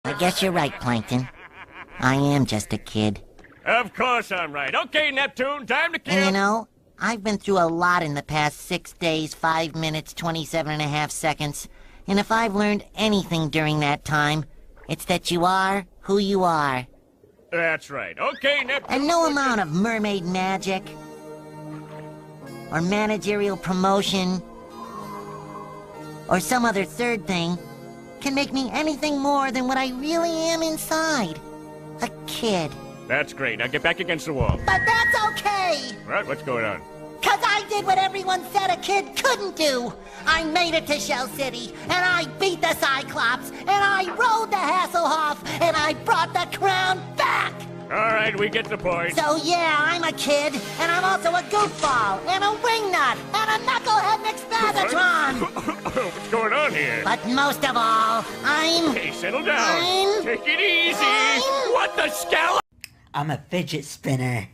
I guess you're right, Plankton. I am just a kid. Of course I'm right. Okay, Neptune, time to kill. And you know, I've been through a lot in the past 6 days, 5 minutes, 27.5 seconds. And if I've learned anything during that time, it's that you are who you are. That's right. Okay, Neptune. And no amount of mermaid magic, or managerial promotion, or some other third thing can make me anything more than what I really am inside. A kid. That's great. Now get back against the wall. But that's okay! What? What's going on? 'Cause I did what everyone said a kid couldn't do. I made it to Shell City, and I beat the Cyclops, and I rode the Hasselhoff, and I brought the crown back! All right, we get the point. So yeah, I'm a kid, and I'm also a goofball, and a wingnut, and a knucklehead McSpagatron! What's going on here? But most of all, I'm... Hey, settle down. I'm- Take it easy. I'm- What the scallop? I'm a fidget spinner.